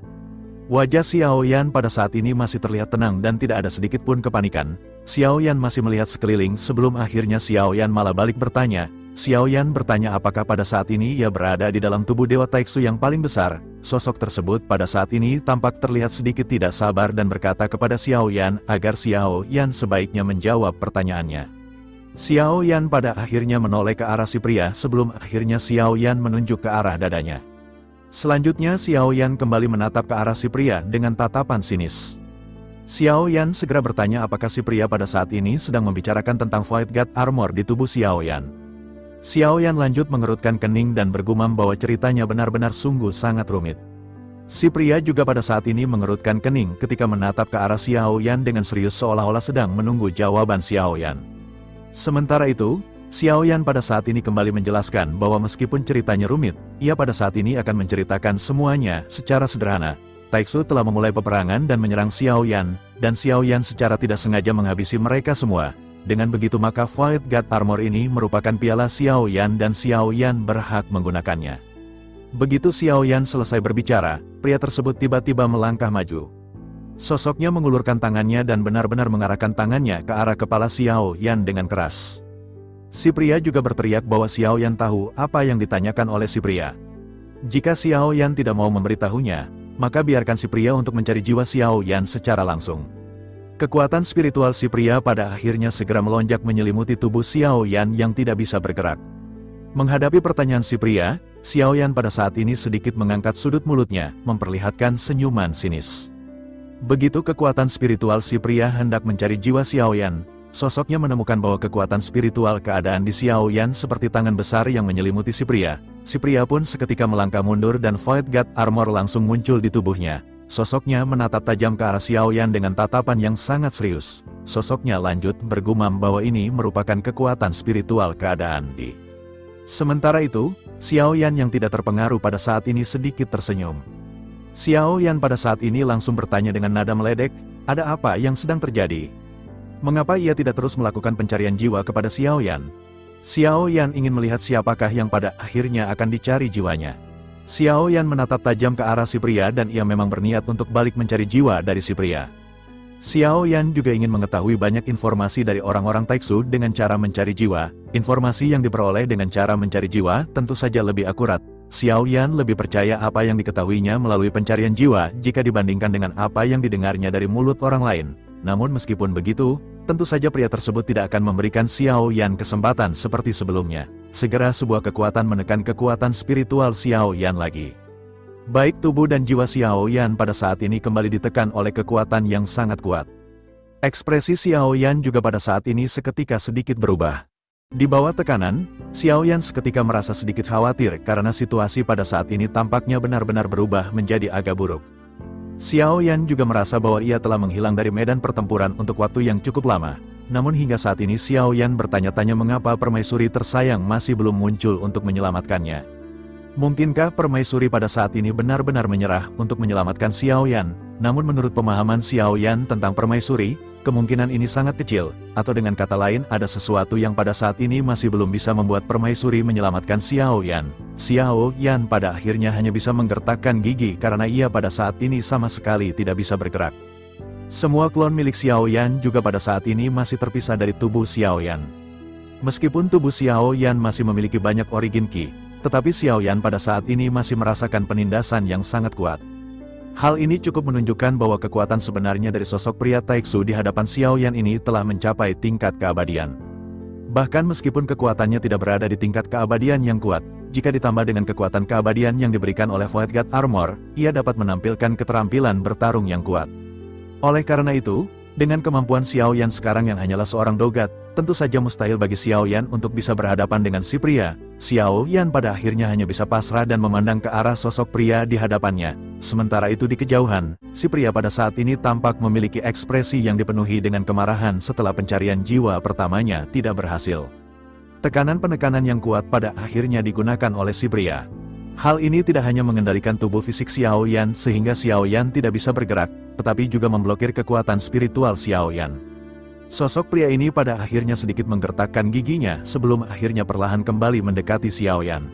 Wajah Xiao Yan pada saat ini masih terlihat tenang dan tidak ada sedikit pun kepanikan. Xiao Yan masih melihat sekeliling sebelum akhirnya Xiao Yan malah balik bertanya, Xiao Yan bertanya apakah pada saat ini ia berada di dalam tubuh Dewa Taiksu yang paling besar. Sosok tersebut pada saat ini tampak terlihat sedikit tidak sabar dan berkata kepada Xiao Yan agar Xiao Yan sebaiknya menjawab pertanyaannya. Xiao Yan pada akhirnya menoleh ke arah si pria sebelum akhirnya Xiao Yan menunjuk ke arah dadanya. Selanjutnya Xiao Yan kembali menatap ke arah si pria dengan tatapan sinis. Xiao Yan segera bertanya apakah si pria pada saat ini sedang membicarakan tentang Void God Armor di tubuh Xiao Yan. Xiao Yan lanjut mengerutkan kening dan bergumam bahwa ceritanya benar-benar sungguh sangat rumit. Si pria juga pada saat ini mengerutkan kening ketika menatap ke arah Xiao Yan dengan serius seolah-olah sedang menunggu jawaban Xiao Yan. Sementara itu, Xiao Yan pada saat ini kembali menjelaskan bahwa meskipun ceritanya rumit, ia pada saat ini akan menceritakan semuanya secara sederhana. Taiksu telah memulai peperangan dan menyerang Xiao Yan, dan Xiao Yan secara tidak sengaja menghabisi mereka semua. Dengan begitu maka Void God Armor ini merupakan piala Xiao Yan dan Xiao Yan berhak menggunakannya. Begitu Xiao Yan selesai berbicara, pria tersebut tiba-tiba melangkah maju. Sosoknya mengulurkan tangannya dan benar-benar mengarahkan tangannya ke arah kepala Xiao Yan dengan keras. Si pria juga berteriak bahwa Xiao Yan tahu apa yang ditanyakan oleh si pria. Jika Xiao Yan tidak mau memberitahunya, maka biarkan si pria untuk mencari jiwa Xiao Yan secara langsung. Kekuatan spiritual si pria pada akhirnya segera melonjak menyelimuti tubuh Xiao Yan yang tidak bisa bergerak. Menghadapi pertanyaan si pria, Xiao Yan pada saat ini sedikit mengangkat sudut mulutnya, memperlihatkan senyuman sinis. Begitu kekuatan spiritual si pria hendak mencari jiwa Xiao Yan, sosoknya menemukan bahwa kekuatan spiritual keadaan di Xiao Yan seperti tangan besar yang menyelimuti si pria. Si pria pun seketika melangkah mundur dan Void God Armor langsung muncul di tubuhnya. Sosoknya menatap tajam ke arah Xiao Yan dengan tatapan yang sangat serius. Sosoknya lanjut bergumam bahwa ini merupakan kekuatan spiritual keadaan di. Sementara itu, Xiao Yan yang tidak terpengaruh pada saat ini sedikit tersenyum. Xiao Yan pada saat ini langsung bertanya dengan nada meledek, ada apa yang sedang terjadi? Mengapa ia tidak terus melakukan pencarian jiwa kepada Xiao Yan? Xiao Yan ingin melihat siapakah yang pada akhirnya akan dicari jiwanya. Xiao Yan menatap tajam ke arah si pria dan ia memang berniat untuk balik mencari jiwa dari si pria. Xiao Yan juga ingin mengetahui banyak informasi dari orang-orang Taiksu dengan cara mencari jiwa. Informasi yang diperoleh dengan cara mencari jiwa tentu saja lebih akurat. Xiao Yan lebih percaya apa yang diketahuinya melalui pencarian jiwa jika dibandingkan dengan apa yang didengarnya dari mulut orang lain. Namun meskipun begitu, tentu saja pria tersebut tidak akan memberikan Xiao Yan kesempatan seperti sebelumnya. Segera sebuah kekuatan menekan kekuatan spiritual Xiao Yan lagi. Baik tubuh dan jiwa Xiao Yan pada saat ini kembali ditekan oleh kekuatan yang sangat kuat. Ekspresi Xiao Yan juga pada saat ini seketika sedikit berubah. Di bawah tekanan, Xiao Yan seketika merasa sedikit khawatir karena situasi pada saat ini tampaknya benar-benar berubah menjadi agak buruk. Xiao Yan juga merasa bahwa ia telah menghilang dari medan pertempuran untuk waktu yang cukup lama. Namun hingga saat ini Xiao Yan bertanya-tanya mengapa permaisuri tersayang masih belum muncul untuk menyelamatkannya. Mungkinkah permaisuri pada saat ini benar-benar menyerah untuk menyelamatkan Xiao Yan? Namun menurut pemahaman Xiao Yan tentang permaisuri, kemungkinan ini sangat kecil, atau dengan kata lain ada sesuatu yang pada saat ini masih belum bisa membuat permaisuri menyelamatkan Xiao Yan. Xiao Yan pada akhirnya hanya bisa menggertakkan gigi karena ia pada saat ini sama sekali tidak bisa bergerak. Semua klon milik Xiao Yan juga pada saat ini masih terpisah dari tubuh Xiao Yan. Meskipun tubuh Xiao Yan masih memiliki banyak origin Qi, tetapi Xiao Yan pada saat ini masih merasakan penindasan yang sangat kuat. Hal ini cukup menunjukkan bahwa kekuatan sebenarnya dari sosok pria Taiksu di hadapan Xiao Yan ini telah mencapai tingkat keabadian. Bahkan meskipun kekuatannya tidak berada di tingkat keabadian yang kuat, jika ditambah dengan kekuatan keabadian yang diberikan oleh Void God Armor, ia dapat menampilkan keterampilan bertarung yang kuat. Oleh karena itu, dengan kemampuan Xiao Yan sekarang yang hanyalah seorang dogat, tentu saja mustahil bagi Xiao Yan untuk bisa berhadapan dengan si pria. Xiao Yan pada akhirnya hanya bisa pasrah dan memandang ke arah sosok pria di hadapannya. Sementara itu di kejauhan, si pria pada saat ini tampak memiliki ekspresi yang dipenuhi dengan kemarahan setelah pencarian jiwa pertamanya tidak berhasil. Tekanan-penekanan yang kuat pada akhirnya digunakan oleh si pria. Hal ini tidak hanya mengendalikan tubuh fisik Xiao Yan sehingga Xiao Yan tidak bisa bergerak, tetapi juga memblokir kekuatan spiritual Xiao Yan. Sosok pria ini pada akhirnya sedikit menggertakkan giginya sebelum akhirnya perlahan kembali mendekati Xiao Yan.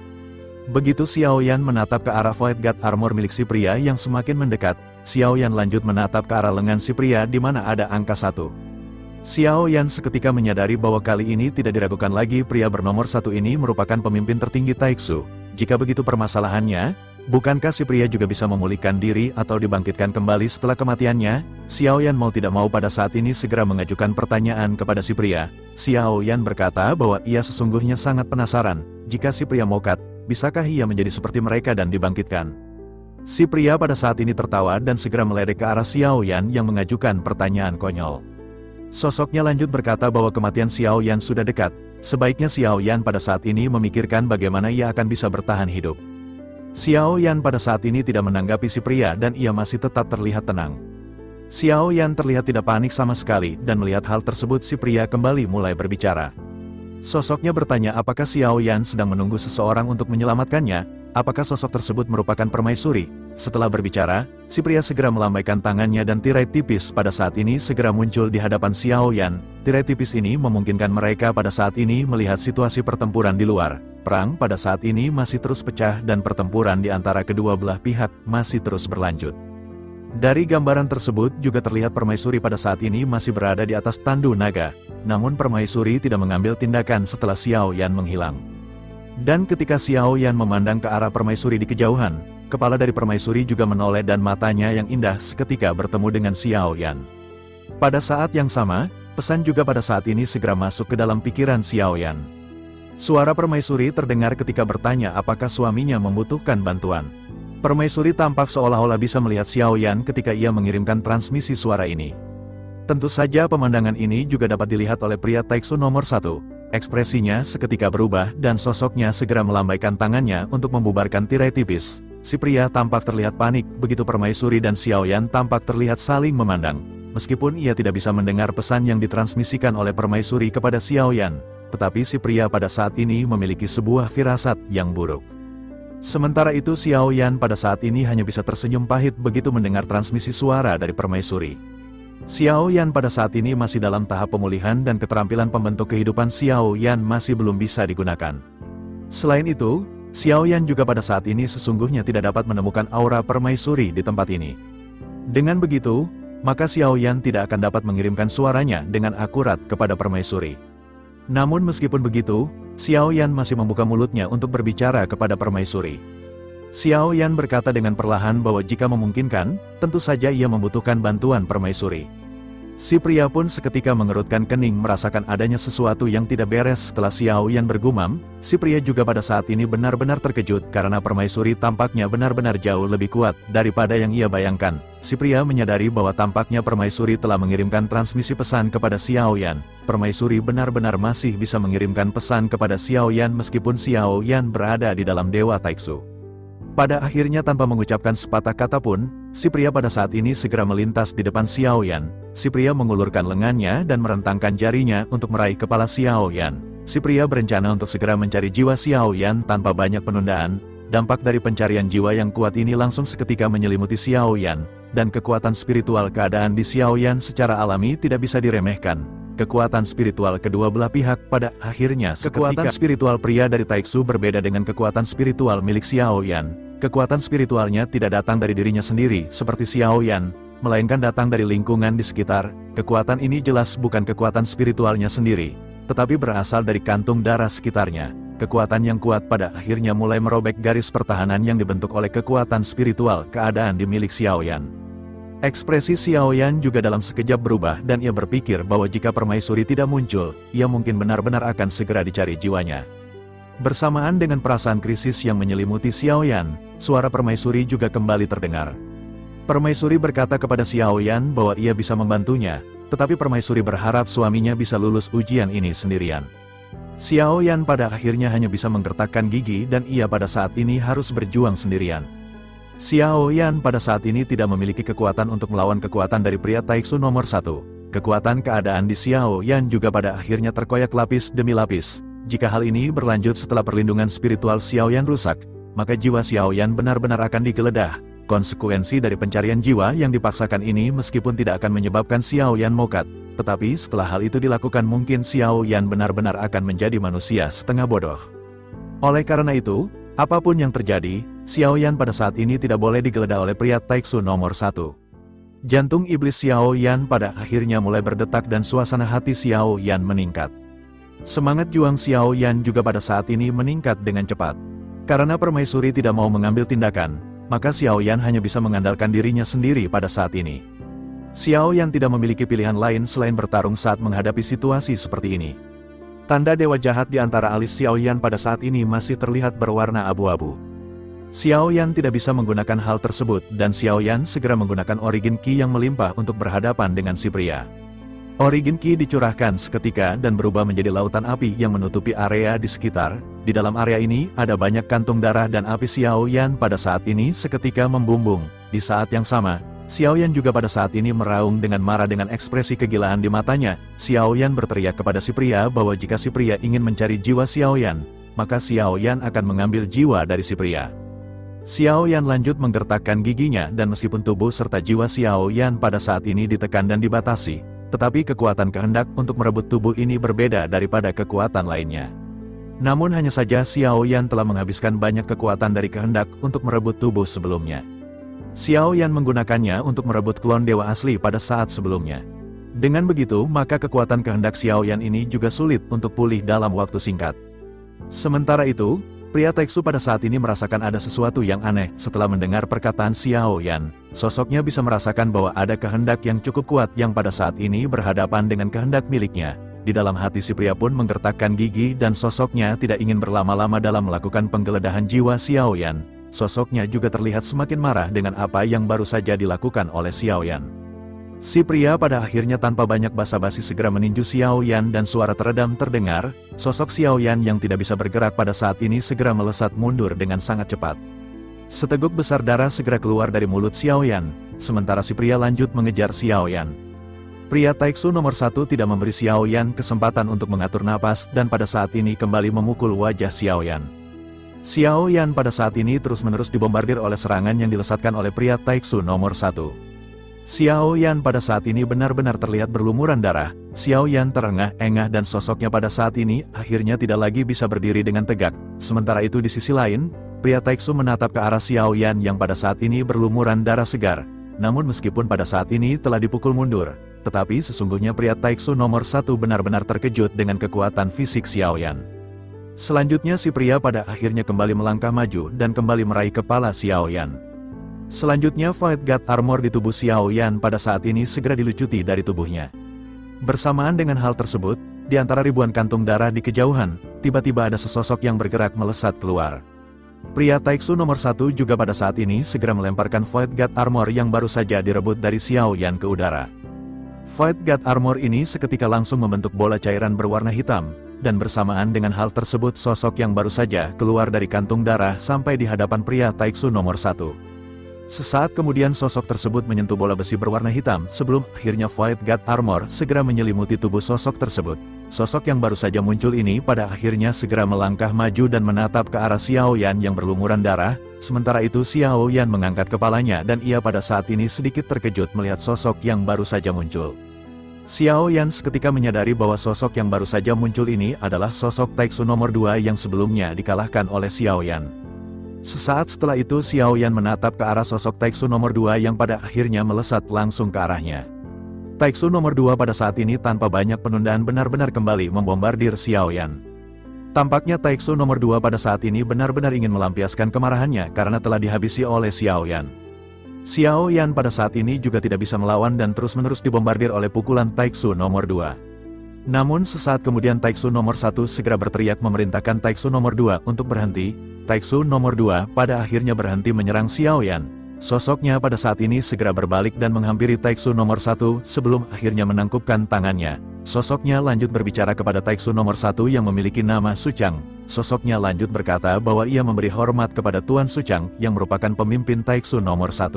Begitu Xiao Yan menatap ke arah Void God Armor milik si pria yang semakin mendekat, Xiao Yan lanjut menatap ke arah lengan si pria di mana ada angka 1. Xiao Yan seketika menyadari bahwa kali ini tidak diragukan lagi pria bernomor satu ini merupakan pemimpin tertinggi Taiksu. Jika begitu permasalahannya, bukankah si pria juga bisa memulihkan diri atau dibangkitkan kembali setelah kematiannya? Xiao Yan mau tidak mau pada saat ini segera mengajukan pertanyaan kepada si pria. Xiao Yan berkata bahwa ia sesungguhnya sangat penasaran, jika si pria mokat, bisakah ia menjadi seperti mereka dan dibangkitkan? Si pria pada saat ini tertawa dan segera meledek ke arah Xiao Yan yang mengajukan pertanyaan konyol. Sosoknya lanjut berkata bahwa kematian Xiao Yan sudah dekat, sebaiknya Xiao Yan pada saat ini memikirkan bagaimana ia akan bisa bertahan hidup. Xiao Yan pada saat ini tidak menanggapi si pria dan ia masih tetap terlihat tenang. Xiao Yan terlihat tidak panik sama sekali dan melihat hal tersebut si pria kembali mulai berbicara. Sosoknya bertanya apakah Xiao Yan sedang menunggu seseorang untuk menyelamatkannya, apakah sosok tersebut merupakan permaisuri. Setelah berbicara, si pria segera melambaikan tangannya dan tirai tipis pada saat ini segera muncul di hadapan Xiao Yan. Tirai tipis ini memungkinkan mereka pada saat ini melihat situasi pertempuran di luar. Perang pada saat ini masih terus pecah dan pertempuran di antara kedua belah pihak masih terus berlanjut. Dari gambaran tersebut juga terlihat permaisuri pada saat ini masih berada di atas tandu naga. Namun permaisuri tidak mengambil tindakan setelah Xiao Yan menghilang. Dan ketika Xiao Yan memandang ke arah permaisuri di kejauhan, kepala dari permaisuri juga menoleh dan matanya yang indah seketika bertemu dengan Xiao Yan. Pada saat yang sama, pesan juga pada saat ini segera masuk ke dalam pikiran Xiao Yan. Suara permaisuri terdengar ketika bertanya apakah suaminya membutuhkan bantuan. Permaisuri tampak seolah-olah bisa melihat Xiao Yan ketika ia mengirimkan transmisi suara ini. Tentu saja pemandangan ini juga dapat dilihat oleh pria Taiksu nomor 1. Ekspresinya seketika berubah dan sosoknya segera melambaikan tangannya untuk membubarkan tirai tipis. Si pria tampak terlihat panik, begitu permaisuri dan Xiao Yan tampak terlihat saling memandang. Meskipun ia tidak bisa mendengar pesan yang ditransmisikan oleh permaisuri kepada Xiao Yan, tetapi si pria pada saat ini memiliki sebuah firasat yang buruk. Sementara itu Xiao Yan pada saat ini hanya bisa tersenyum pahit begitu mendengar transmisi suara dari permaisuri. Xiao Yan pada saat ini masih dalam tahap pemulihan dan keterampilan pembentuk kehidupan Xiao Yan masih belum bisa digunakan. Selain itu, Xiao Yan juga pada saat ini sesungguhnya tidak dapat menemukan aura permaisuri di tempat ini. Dengan begitu, maka Xiao Yan tidak akan dapat mengirimkan suaranya dengan akurat kepada permaisuri. Namun meskipun begitu, Xiao Yan masih membuka mulutnya untuk berbicara kepada permaisuri. Xiao Yan berkata dengan perlahan bahwa jika memungkinkan, tentu saja ia membutuhkan bantuan permaisuri. Si pria pun seketika mengerutkan kening merasakan adanya sesuatu yang tidak beres setelah Xiao Yan bergumam. Si pria juga pada saat ini benar-benar terkejut karena permaisuri tampaknya benar-benar jauh lebih kuat daripada yang ia bayangkan. Si pria menyadari bahwa tampaknya permaisuri telah mengirimkan transmisi pesan kepada Xiao Yan. Permaisuri benar-benar masih bisa mengirimkan pesan kepada Xiao Yan meskipun Xiao Yan berada di dalam Dewa Taiksu. Pada akhirnya tanpa mengucapkan sepatah kata pun, si pria pada saat ini segera melintas di depan Xiao Yan. Si pria mengulurkan lengannya dan merentangkan jarinya untuk meraih kepala Xiao Yan. Si pria berencana untuk segera mencari jiwa Xiao Yan tanpa banyak penundaan. Dampak dari pencarian jiwa yang kuat ini langsung seketika menyelimuti Xiao Yan. Dan kekuatan spiritual keadaan di Xiao Yan secara alami tidak bisa diremehkan. Kekuatan spiritual kedua belah pihak pada akhirnya kekuatan spiritual pria dari Taiksu berbeda dengan kekuatan spiritual milik Xiao Yan. Kekuatan spiritualnya tidak datang dari dirinya sendiri seperti Xiao Yan, melainkan datang dari lingkungan di sekitar. Kekuatan ini jelas bukan kekuatan spiritualnya sendiri, tetapi berasal dari kantung darah sekitarnya. Kekuatan yang kuat pada akhirnya mulai merobek garis pertahanan yang dibentuk oleh kekuatan spiritual keadaan di milik Xiao Yan. Ekspresi Xiao Yan juga dalam sekejap berubah dan ia berpikir bahwa jika permaisuri tidak muncul, ia mungkin benar-benar akan segera dicari jiwanya. Bersamaan dengan perasaan krisis yang menyelimuti Xiao Yan, suara permaisuri juga kembali terdengar. Permaisuri berkata kepada Xiao Yan bahwa ia bisa membantunya, tetapi permaisuri berharap suaminya bisa lulus ujian ini sendirian. Xiao Yan pada akhirnya hanya bisa menggertakkan gigi dan ia pada saat ini harus berjuang sendirian. Xiao Yan pada saat ini tidak memiliki kekuatan untuk melawan kekuatan dari pria Taiksu nomor 1. Kekuatan keadaan di Xiao Yan juga pada akhirnya terkoyak lapis demi lapis. Jika hal ini berlanjut setelah perlindungan spiritual Xiao Yan rusak, maka jiwa Xiao Yan benar-benar akan digeledah. Konsekuensi dari pencarian jiwa yang dipaksakan ini meskipun tidak akan menyebabkan Xiao Yan mokat, tetapi setelah hal itu dilakukan mungkin Xiao Yan benar-benar akan menjadi manusia setengah bodoh. Oleh karena itu, apapun yang terjadi, Xiao Yan pada saat ini tidak boleh digeledah oleh pria Taiksu nomor 1. Jantung iblis Xiao Yan pada akhirnya mulai berdetak dan suasana hati Xiao Yan meningkat. Semangat juang Xiao Yan juga pada saat ini meningkat dengan cepat. Karena permaisuri tidak mau mengambil tindakan, maka Xiao Yan hanya bisa mengandalkan dirinya sendiri pada saat ini. Xiao Yan tidak memiliki pilihan lain selain bertarung saat menghadapi situasi seperti ini. Tanda dewa jahat di antara alis Xiao Yan pada saat ini masih terlihat berwarna abu-abu. Xiao Yan tidak bisa menggunakan hal tersebut dan Xiao Yan segera menggunakan Origin Qi yang melimpah untuk berhadapan dengan si pria. Origin Qi dicurahkan seketika dan berubah menjadi lautan api yang menutupi area di sekitar. Di dalam area ini ada banyak kantung darah dan api Xiao Yan pada saat ini seketika membumbung. Di saat yang sama, Xiao Yan juga pada saat ini meraung dengan marah dengan ekspresi kegilaan di matanya. Xiao Yan berteriak kepada si pria bahwa jika si pria ingin mencari jiwa Xiao Yan, maka Xiao Yan akan mengambil jiwa dari si pria. Xiao Yan lanjut menggertakkan giginya dan meskipun tubuh serta jiwa Xiao Yan pada saat ini ditekan dan dibatasi, tetapi kekuatan kehendak untuk merebut tubuh ini berbeda daripada kekuatan lainnya. Namun hanya saja Xiao Yan telah menghabiskan banyak kekuatan dari kehendak untuk merebut tubuh sebelumnya. Xiao Yan menggunakannya untuk merebut klon dewa asli pada saat sebelumnya. Dengan begitu, maka kekuatan kehendak Xiao Yan ini juga sulit untuk pulih dalam waktu singkat. Sementara itu, pria Taixu pada saat ini merasakan ada sesuatu yang aneh setelah mendengar perkataan Xiao Yan. Sosoknya bisa merasakan bahwa ada kehendak yang cukup kuat yang pada saat ini berhadapan dengan kehendak miliknya. Di dalam hati si pria pun menggertakkan gigi dan sosoknya tidak ingin berlama-lama dalam melakukan penggeledahan jiwa Xiao Yan. Sosoknya juga terlihat semakin marah dengan apa yang baru saja dilakukan oleh Xiao Yan. Si pria pada akhirnya tanpa banyak basa-basi segera meninju Xiao Yan dan suara teredam terdengar. Sosok Xiao Yan yang tidak bisa bergerak pada saat ini segera melesat mundur dengan sangat cepat. Seteguk besar darah segera keluar dari mulut Xiao Yan, sementara si pria lanjut mengejar Xiao Yan. Pria Taixu nomor 1 tidak memberi Xiao Yan kesempatan untuk mengatur napas dan pada saat ini kembali memukul wajah Xiao Yan. Xiao Yan pada saat ini terus-menerus dibombardir oleh serangan yang dilesatkan oleh pria Taixu nomor 1. Xiao Yan pada saat ini benar-benar terlihat berlumuran darah. Xiao Yan terengah-engah dan sosoknya pada saat ini akhirnya tidak lagi bisa berdiri dengan tegak. Sementara itu di sisi lain, pria Taixu menatap ke arah Xiao Yan yang pada saat ini berlumuran darah segar. Namun meskipun pada saat ini telah dipukul mundur, tetapi sesungguhnya pria Taixu nomor 1 benar-benar terkejut dengan kekuatan fisik Xiao Yan. Selanjutnya si pria pada akhirnya kembali melangkah maju dan kembali meraih kepala Xiao Yan. Selanjutnya Void God Armor di tubuh Xiao Yan pada saat ini segera dilucuti dari tubuhnya. Bersamaan dengan hal tersebut, di antara ribuan kantung darah di kejauhan, tiba-tiba ada sesosok yang bergerak melesat keluar. Pria Taixu nomor 1 juga pada saat ini segera melemparkan Void God Armor yang baru saja direbut dari Xiao Yan ke udara. Void God Armor ini seketika langsung membentuk bola cairan berwarna hitam, dan bersamaan dengan hal tersebut sosok yang baru saja keluar dari kantung darah sampai di hadapan pria Taixu nomor 1. Sesaat kemudian sosok tersebut menyentuh bola besi berwarna hitam sebelum akhirnya Void God Armor segera menyelimuti tubuh sosok tersebut. Sosok yang baru saja muncul ini pada akhirnya segera melangkah maju dan menatap ke arah Xiao Yan yang berlumuran darah. Sementara itu Xiao Yan mengangkat kepalanya dan ia pada saat ini sedikit terkejut melihat sosok yang baru saja muncul. Xiao Yan seketika menyadari bahwa sosok yang baru saja muncul ini adalah sosok Taixu nomor 2 yang sebelumnya dikalahkan oleh Xiao Yan. Sesaat setelah itu Xiao Yan menatap ke arah sosok Taixu nomor 2 yang pada akhirnya melesat langsung ke arahnya. Taixu nomor 2 pada saat ini tanpa banyak penundaan benar-benar kembali membombardir Xiao Yan. Tampaknya Taixu nomor 2 pada saat ini benar-benar ingin melampiaskan kemarahannya karena telah dihabisi oleh Xiao Yan. Xiao Yan pada saat ini juga tidak bisa melawan dan terus-menerus dibombardir oleh pukulan Taixu nomor 2. Namun sesaat kemudian Taixu nomor 1 segera berteriak memerintahkan Taixu nomor 2 untuk berhenti. Taixu nomor 2 pada akhirnya berhenti menyerang Xiao Yan. Sosoknya pada saat ini segera berbalik dan menghampiri Taixu nomor 1 sebelum akhirnya menangkupkan tangannya. Sosoknya lanjut berbicara kepada Taixu nomor 1 yang memiliki nama Suchang. Sosoknya lanjut berkata bahwa ia memberi hormat kepada Tuan Suchang yang merupakan pemimpin Taixu nomor 1.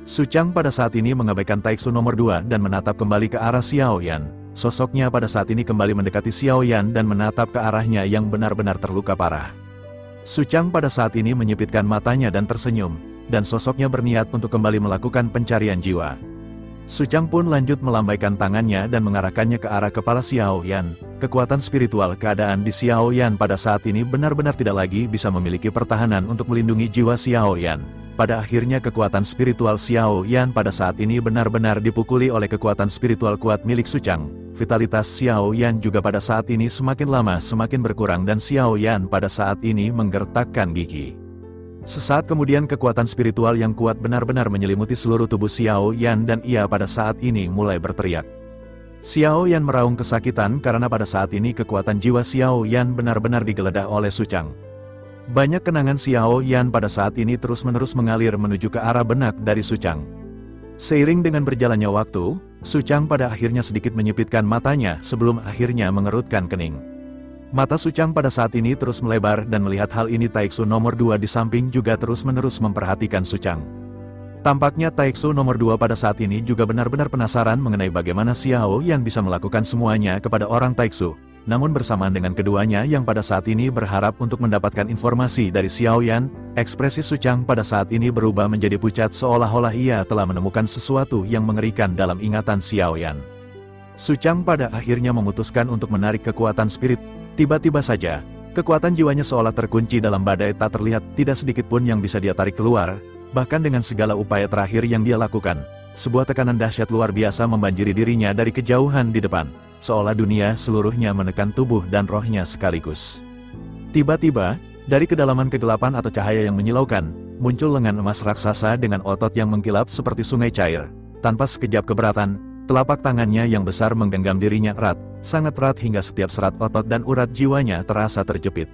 Suchang pada saat ini mengabaikan Taixu nomor 2 dan menatap kembali ke arah Xiao Yan. Sosoknya pada saat ini kembali mendekati Xiao Yan dan menatap ke arahnya yang benar-benar terluka parah. Suchang pada saat ini menyipitkan matanya dan tersenyum, dan sosoknya berniat untuk kembali melakukan pencarian jiwa. Suchang pun lanjut melambaikan tangannya dan mengarahkannya ke arah kepala Xiao Yan. Kekuatan spiritual keadaan di Xiao Yan pada saat ini benar-benar tidak lagi bisa memiliki pertahanan untuk melindungi jiwa Xiao Yan. pada akhirnya kekuatan spiritual Xiao Yan pada saat ini benar-benar dipukuli oleh kekuatan spiritual kuat milik Suchang. Vitalitas Xiao Yan juga pada saat ini semakin lama semakin berkurang dan Xiao Yan pada saat ini menggertakkan gigi. Sesaat kemudian kekuatan spiritual yang kuat benar-benar menyelimuti seluruh tubuh Xiao Yan dan ia pada saat ini mulai berteriak. Xiao Yan meraung kesakitan karena pada saat ini kekuatan jiwa Xiao Yan benar-benar digeledah oleh Suchang. Banyak kenangan Xiao Yan pada saat ini terus-menerus mengalir menuju ke arah benak dari Suchang. Seiring dengan berjalannya waktu, Suchang pada akhirnya sedikit menyipitkan matanya sebelum akhirnya mengerutkan kening. Mata Suchang pada saat ini terus melebar dan melihat hal ini Taiksu nomor 2 di samping juga terus-menerus memperhatikan Suchang. Tampaknya Taiksu nomor 2 pada saat ini juga benar-benar penasaran mengenai bagaimana Xiao Yan bisa melakukan semuanya kepada orang Taiksu. Namun bersamaan dengan keduanya yang pada saat ini berharap untuk mendapatkan informasi dari Xiao Yan, ekspresi Suchang pada saat ini berubah menjadi pucat seolah-olah ia telah menemukan sesuatu yang mengerikan dalam ingatan Xiao Yan. Suchang pada akhirnya memutuskan untuk menarik kekuatan spirit. Tiba-tiba saja, kekuatan jiwanya seolah terkunci dalam badai tak terlihat, tidak sedikit pun yang bisa dia tarik keluar, bahkan dengan segala upaya terakhir yang dia lakukan. Sebuah tekanan dahsyat luar biasa membanjiri dirinya dari kejauhan di depan, seolah dunia seluruhnya menekan tubuh dan rohnya sekaligus. Tiba-tiba, dari kedalaman kegelapan atau cahaya yang menyilaukan, muncul lengan emas raksasa dengan otot yang mengkilap seperti sungai cair. Tanpa sekejap keberatan, telapak tangannya yang besar menggenggam dirinya erat, sangat erat hingga setiap serat otot dan urat jiwanya terasa terjepit.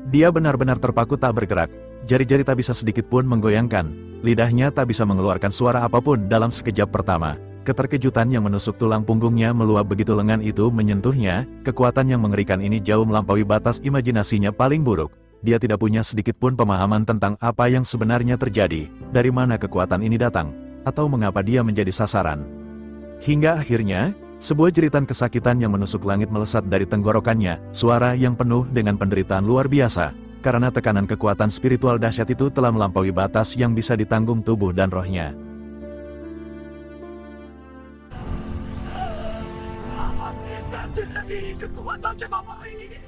Dia benar-benar terpaku tak bergerak, jari-jari tak bisa sedikit pun menggoyangkan, lidahnya tak bisa mengeluarkan suara apapun dalam sekejap pertama. Keterkejutan yang menusuk tulang punggungnya meluap begitu lengan itu menyentuhnya, kekuatan yang mengerikan ini jauh melampaui batas imajinasinya paling buruk. Dia tidak punya sedikit pun pemahaman tentang apa yang sebenarnya terjadi, dari mana kekuatan ini datang, atau mengapa dia menjadi sasaran. Hingga akhirnya, sebuah jeritan kesakitan yang menusuk langit melesat dari tenggorokannya, suara yang penuh dengan penderitaan luar biasa, karena tekanan kekuatan spiritual dahsyat itu telah melampaui batas yang bisa ditanggung tubuh dan rohnya. Kekuatan cemama ini